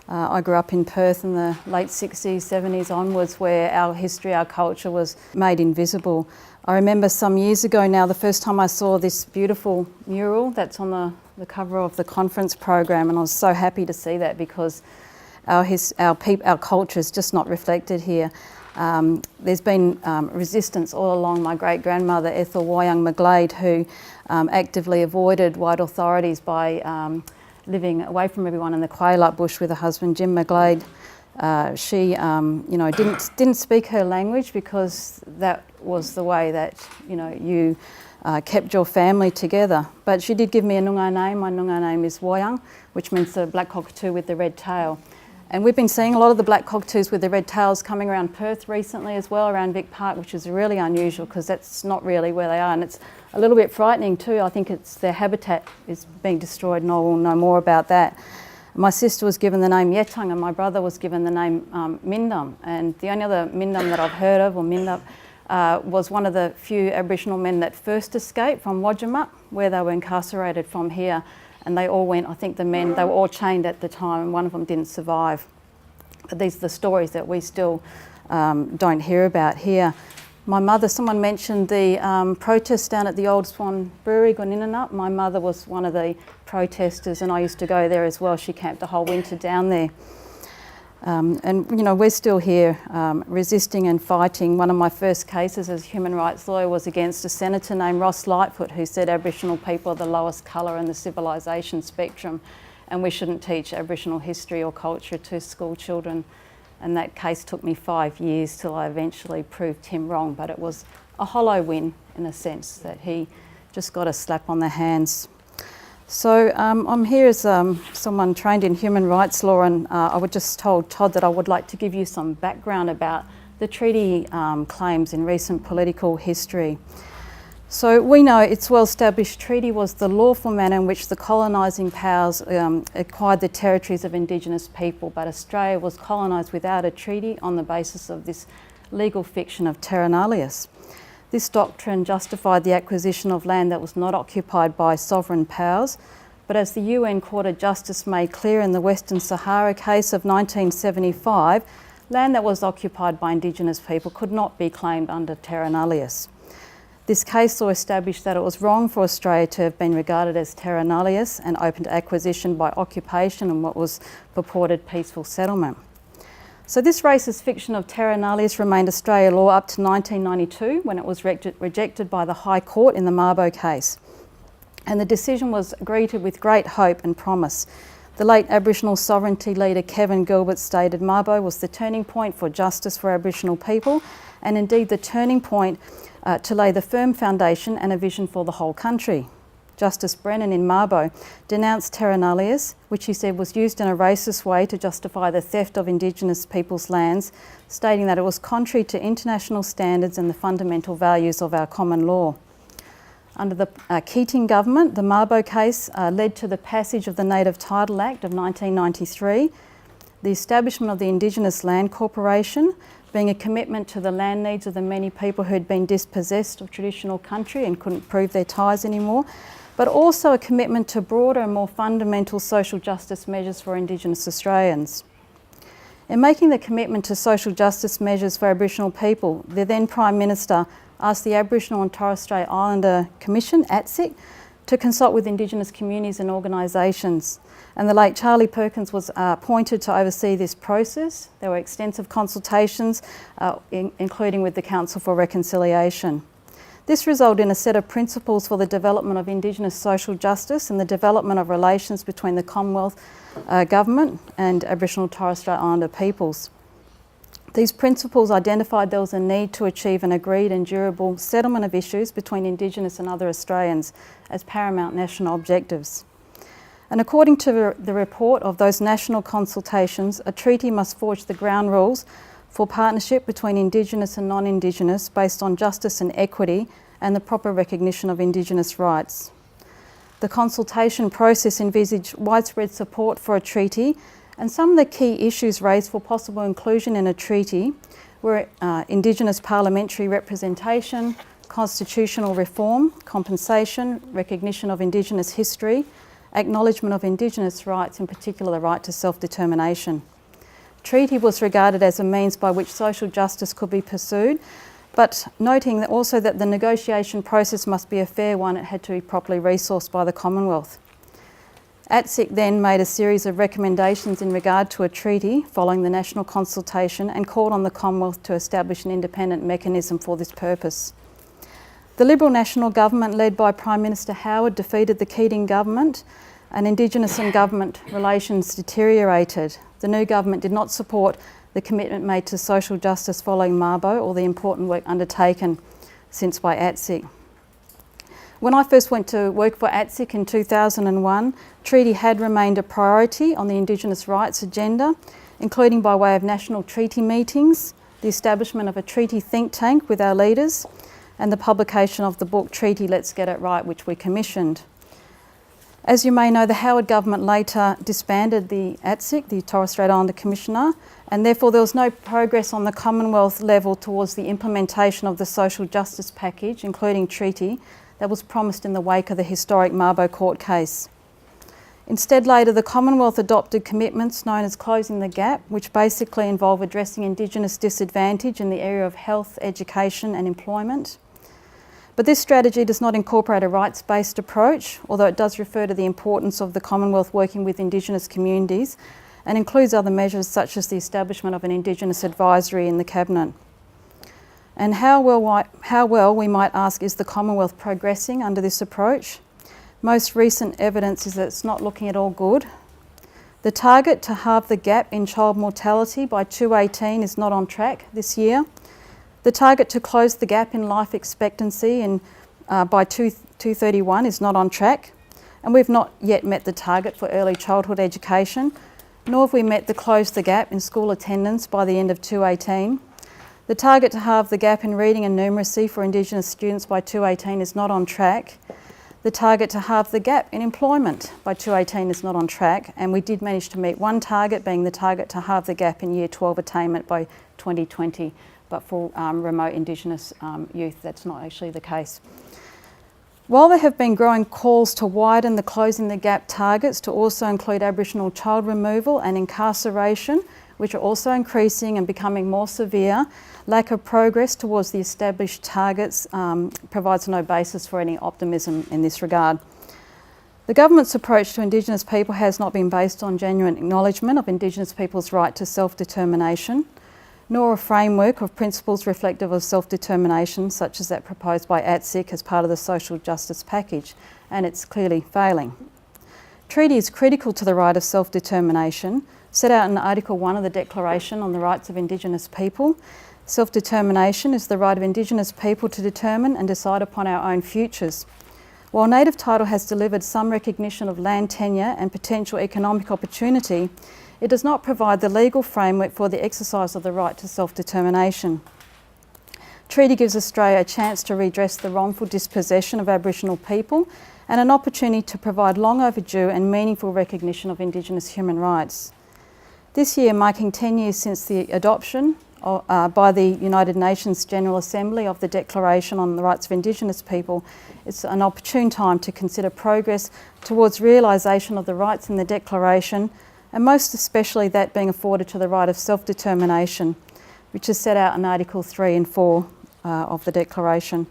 I grew up in Perth in the late 60s, 70s onwards, where our history, our culture was made invisible. I remember some years ago now, the first time I saw this beautiful mural that's on the cover of the conference program, and I was so happy to see that because our culture is just not reflected here. There's been resistance all along. My great-grandmother, Ethel Woyung McGlade, who actively avoided white authorities by living away from everyone in the Quaylap bush with her husband, Jim McGlade. She didn't speak her language because that was the way that you kept your family together. But she did give me a Noongar name. My Noongar name is Woyung, which means the black cockatoo with the red tail. And we've been seeing a lot of the black cockatoos with the red tails coming around Perth recently as well, around Vic Park, which is really unusual because that's not really where they are. And it's a little bit frightening too. I think it's their habitat is being destroyed, and I will know more about that. My sister was given the name Yetang and my brother was given the name Mindum. And the only other Mindum that I've heard of, or Mindup, was one of the few Aboriginal men that first escaped from Wodjamuk, where they were incarcerated from here. And they all went, I think the men, they were all chained at the time, and one of them didn't survive. But these are the stories that we still don't hear about here. My mother, someone mentioned the protest down at the Old Swan Brewery, Guninanup. My mother was one of the protesters and I used to go there as well. She camped the whole winter down there. We're still here resisting and fighting. One of my first cases as a human rights lawyer was against a senator named Ross Lightfoot, who said Aboriginal people are the lowest colour in the civilisation spectrum and we shouldn't teach Aboriginal history or culture to school children. And that case took me 5 years till I eventually proved him wrong, but it was a hollow win in a sense that he just got a slap on the hands. So I'm here as someone trained in human rights law, and I would just told Todd that I would like to give you some background about the treaty claims in recent political history. So we know its well-established treaty was the lawful manner in which the colonising powers acquired the territories of Indigenous people, but Australia was colonised without a treaty on the basis of this legal fiction of terra nullius. This doctrine justified the acquisition of land that was not occupied by sovereign powers, but as the UN Court of Justice made clear in the Western Sahara case of 1975, land that was occupied by Indigenous people could not be claimed under terra nullius. This case law established that it was wrong for Australia to have been regarded as terra nullius and open to acquisition by occupation and what was purported peaceful settlement. So this racist fiction of terra nullius remained Australia law up to 1992 when it was rejected by the High Court in the Mabo case. And the decision was greeted with great hope and promise. The late Aboriginal sovereignty leader Kevin Gilbert stated Mabo was the turning point for justice for Aboriginal people and indeed the turning point to lay the firm foundation and a vision for the whole country. Justice Brennan in Mabo denounced terra nullius, which he said was used in a racist way to justify the theft of Indigenous people's lands, stating that it was contrary to international standards and the fundamental values of our common law. Under the Keating government, the Mabo case led to the passage of the Native Title Act of 1993, the establishment of the Indigenous Land Corporation, being a commitment to the land needs of the many people who had been dispossessed of traditional country and couldn't prove their ties anymore, but also a commitment to broader and more fundamental social justice measures for Indigenous Australians. In making the commitment to social justice measures for Aboriginal people, the then Prime Minister asked the Aboriginal and Torres Strait Islander Commission, ATSIC, to consult with Indigenous communities and organisations. And the late Charlie Perkins was appointed to oversee this process. There were extensive consultations, including with the Council for Reconciliation. This resulted in a set of principles for the development of Indigenous social justice and the development of relations between the Commonwealth Government and Aboriginal Torres Strait Islander peoples. These principles identified there was a need to achieve an agreed and durable settlement of issues between Indigenous and other Australians as paramount national objectives. And according to the report of those national consultations, a treaty must forge the ground rules for partnership between Indigenous and non-Indigenous based on justice and equity and the proper recognition of Indigenous rights. The consultation process envisaged widespread support for a treaty, and some of the key issues raised for possible inclusion in a treaty were Indigenous parliamentary representation, constitutional reform, compensation, recognition of Indigenous history, acknowledgement of Indigenous rights, in particular the right to self-determination. Treaty was regarded as a means by which social justice could be pursued, but noting that also that the negotiation process must be a fair one, it had to be properly resourced by the Commonwealth. ATSIC then made a series of recommendations in regard to a treaty following the national consultation and called on the Commonwealth to establish an independent mechanism for this purpose. The Liberal National Government, led by Prime Minister Howard, defeated the Keating government, and Indigenous and government relations deteriorated. The new government did not support the commitment made to social justice following Mabo or the important work undertaken since by ATSIC. When I first went to work for ATSIC in 2001, treaty had remained a priority on the Indigenous rights agenda, including by way of national treaty meetings, the establishment of a treaty think tank with our leaders, and the publication of the book Treaty Let's Get It Right, which we commissioned. As you may know, the Howard government later disbanded the ATSIC, the Torres Strait Islander Commissioner, and therefore there was no progress on the Commonwealth level towards the implementation of the social justice package, including treaty, that was promised in the wake of the historic Mabo court case. Instead, later, the Commonwealth adopted commitments known as Closing the Gap, which basically involve addressing Indigenous disadvantage in the area of health, education and employment. But this strategy does not incorporate a rights-based approach, although it does refer to the importance of the Commonwealth working with Indigenous communities and includes other measures such as the establishment of an Indigenous advisory in the Cabinet. And how well, we might ask, is the Commonwealth progressing under this approach? Most recent evidence is that it's not looking at all good. The target to halve the gap in child mortality by 2018 is not on track this year. The target to close the gap in life expectancy by 2031 is not on track. And we've not yet met the target for early childhood education, nor have we met the close the gap in school attendance by the end of 2018. The target to halve the gap in reading and numeracy for Indigenous students by 2018 is not on track. The target to halve the gap in employment by 2018 is not on track, and we did manage to meet one target, being the target to halve the gap in Year 12 attainment by 2020, but for remote Indigenous youth, that's not actually the case. While there have been growing calls to widen the Closing the Gap targets to also include Aboriginal child removal and incarceration, which are also increasing and becoming more severe, lack of progress towards the established targets provides no basis for any optimism in this regard. The government's approach to Indigenous people has not been based on genuine acknowledgement of Indigenous people's right to self-determination, nor a framework of principles reflective of self-determination, such as that proposed by ATSIC as part of the social justice package, and it's clearly failing. Treaty is critical to the right of self-determination, set out in Article 1 of the Declaration on the Rights of Indigenous People. Self-determination is the right of Indigenous people to determine and decide upon our own futures. While native title has delivered some recognition of land tenure and potential economic opportunity, it does not provide the legal framework for the exercise of the right to self-determination. Treaty gives Australia a chance to redress the wrongful dispossession of Aboriginal people and an opportunity to provide long overdue and meaningful recognition of Indigenous human rights. This year, marking 10 years since the adoption by the United Nations General Assembly of the Declaration on the Rights of Indigenous People, it's an opportune time to consider progress towards realisation of the rights in the Declaration, and most especially that being afforded to the right of self-determination, which is set out in Article 3 and 4 of the Declaration.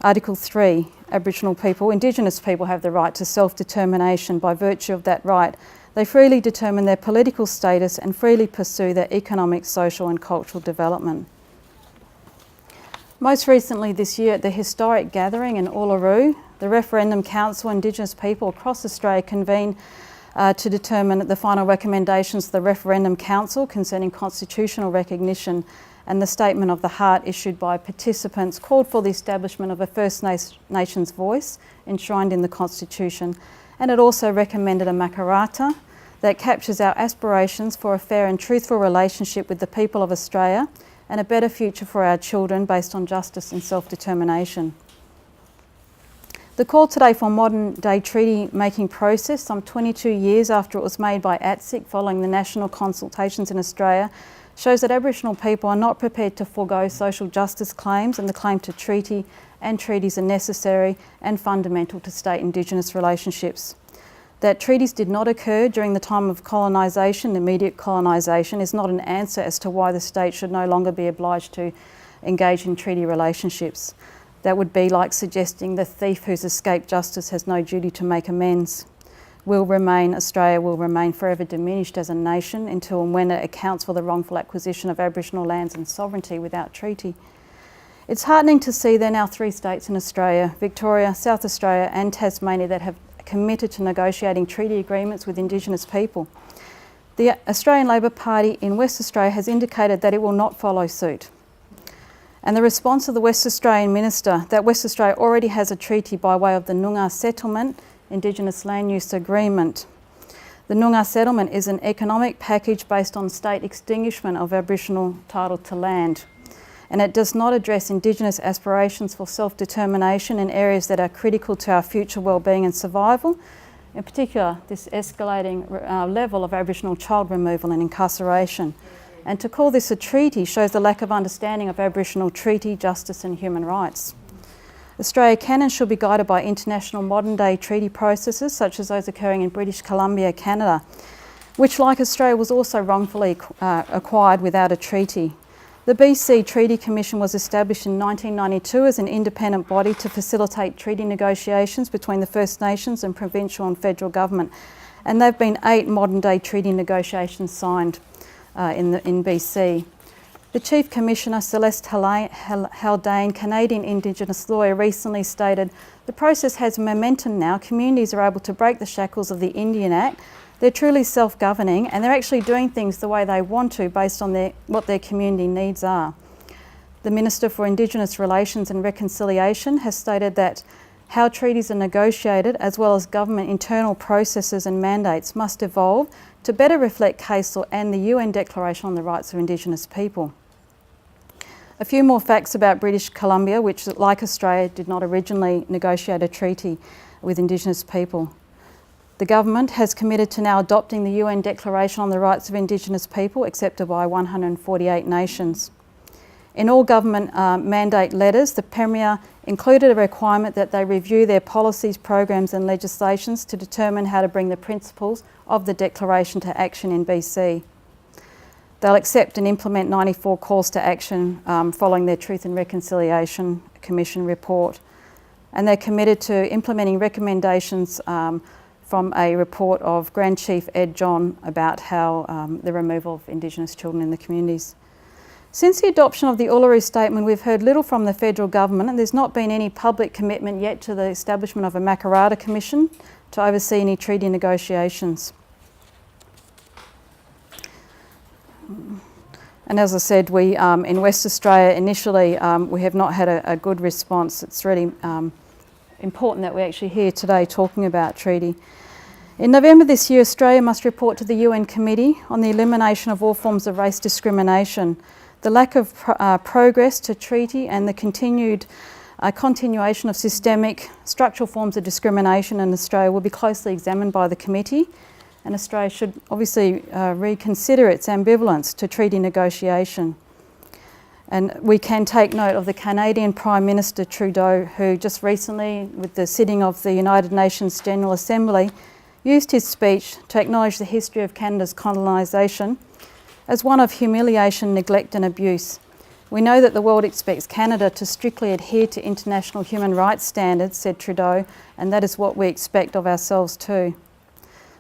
Article 3, Aboriginal people, Indigenous people have the right to self-determination. By virtue of that right, they freely determine their political status and freely pursue their economic, social and cultural development. Most recently this year at the historic gathering in Uluru, the Referendum Council Indigenous people across Australia convened to determine the final recommendations of the Referendum Council concerning constitutional recognition, and the Statement of the Heart issued by participants called for the establishment of a First Nations voice enshrined in the Constitution, and it also recommended a makarata that captures our aspirations for a fair and truthful relationship with the people of Australia and a better future for our children based on justice and self-determination. The call today for a modern-day treaty-making process, some 22 years after it was made by ATSIC following the national consultations in Australia, shows that Aboriginal people are not prepared to forego social justice claims, and the claim to treaty and treaties are necessary and fundamental to state Indigenous relationships. That treaties did not occur during the time of colonisation, immediate colonisation, is not an answer as to why the state should no longer be obliged to engage in treaty relationships. That would be like suggesting the thief who's escaped justice has no duty to make amends. Australia will remain forever diminished as a nation until and when it accounts for the wrongful acquisition of Aboriginal lands and sovereignty without treaty. It's heartening to see there are now 3 states in Australia, Victoria, South Australia and Tasmania, that have committed to negotiating treaty agreements with Indigenous people. The Australian Labor Party in West Australia has indicated that it will not follow suit. And the response of the West Australian Minister that West Australia already has a treaty by way of the Noongar Settlement Indigenous Land Use Agreement. The Noongar Settlement is an economic package based on state extinguishment of Aboriginal title to land, and it does not address Indigenous aspirations for self-determination in areas that are critical to our future well-being and survival, in particular this escalating level of Aboriginal child removal and incarceration. And to call this a treaty shows the lack of understanding of Aboriginal treaty, justice and human rights. Australia can and should be guided by international modern-day treaty processes such as those occurring in British Columbia, Canada, which, like Australia, was also wrongfully acquired without a treaty. The BC Treaty Commission was established in 1992 as an independent body to facilitate treaty negotiations between the First Nations and provincial and federal government, and there have been 8 modern-day treaty negotiations signed in BC. The Chief Commissioner, Celeste Haldane, Canadian Indigenous lawyer, recently stated, "The process has momentum now. Communities are able to break the shackles of the Indian Act. They're truly self-governing and they're actually doing things the way they want to based on what their community needs are." The Minister for Indigenous Relations and Reconciliation has stated that how treaties are negotiated, as well as government internal processes and mandates, must evolve to better reflect case law and the UN Declaration on the Rights of Indigenous People. A few more facts about British Columbia, which, like Australia, did not originally negotiate a treaty with Indigenous people. The government has committed to now adopting the UN Declaration on the Rights of Indigenous People, accepted by 148 nations. In all government mandate letters, the Premier included a requirement that they review their policies, programs and legislations to determine how to bring the principles of the Declaration to action in BC. They'll accept and implement 94 calls to action following their Truth and Reconciliation Commission report. And they're committed to implementing recommendations from a report of Grand Chief Ed John about how the removal of Indigenous children in the communities. Since the adoption of the Uluru Statement, we've heard little from the federal government, and there's not been any public commitment yet to the establishment of a Makarrata Commission to oversee any treaty negotiations. And as I said, we in West Australia initially we have not had a good response. It's really important that we're actually here today talking about treaty. In November this year, Australia must report to the UN Committee on the elimination of all forms of race discrimination. The lack of progress to treaty and the continuation of systemic structural forms of discrimination in Australia will be closely examined by the committee, and Australia should obviously reconsider its ambivalence to treaty negotiation. And we can take note of the Canadian Prime Minister Trudeau, who just recently, with the sitting of the United Nations General Assembly, used his speech to acknowledge the history of Canada's colonisation as one of humiliation, neglect and abuse. We know that the world expects Canada to strictly adhere to international human rights standards, said Trudeau, and that is what we expect of ourselves too.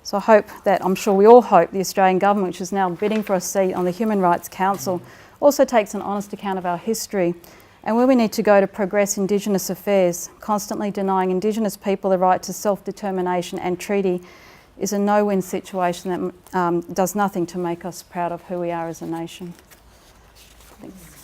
So I hope that, I'm sure we all hope, the Australian government, which is now bidding for a seat on the Human Rights Council, also takes an honest account of our history and where we need to go to progress Indigenous affairs. Constantly denying Indigenous people the right to self-determination and treaty is a no-win situation that does nothing to make us proud of who we are as a nation. Thanks.